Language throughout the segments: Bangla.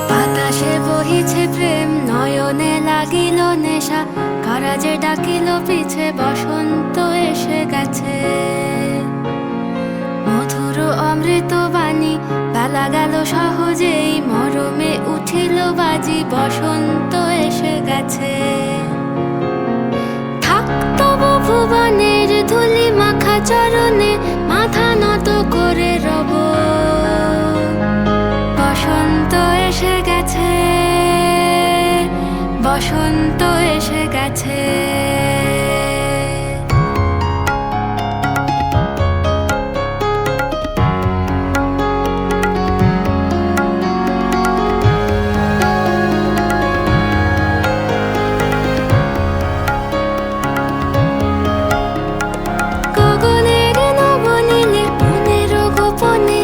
বাতাসে বহিছে প্রেম, নয়নে লাগিল নেশা, কারা যে ডাকিল পিছে, বসন্ত এসে গেছে। মধুর অমৃত বাণী, বেলা গেল সহজেই, মরমে উঠিল বাজি, বসন্ত এসে গেছে। থাকতব ভুবনের ধুলি মাখা চরণে, মাথা নত করে রব। বসন্ত এসে গেছে, বসন্ত এসে গেছে। গগনের নবনীলে মনের গোপনে,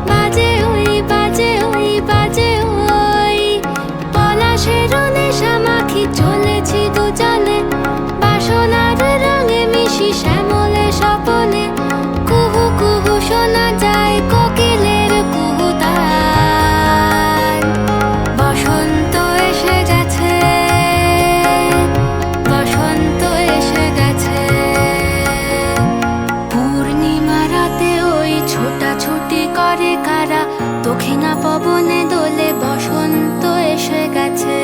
বাজে ওই বাজে ওই বাজে ওই, পলাশের নেশা মাখি চলেছি দুজনে, বাসনার রঙে মিশি শ্যামলে স্বপনে। কুহু কুহু শোনা যায় কোকিলের কুহুতান। বসন্ত এসে গেছে, বসন্ত এসে গেছে। পূর্ণিমা রাতে ওই ছোটাছুটি করে কারা, দক্ষিণা পবনে দোলে, বসন্ত এসে গেছে।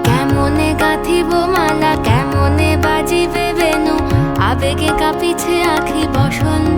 কেমনে গাঁথিব মালা, কেমনে বাজিবে বেনু, আবেগে কাঁপিছে আঁখি, বসন্ত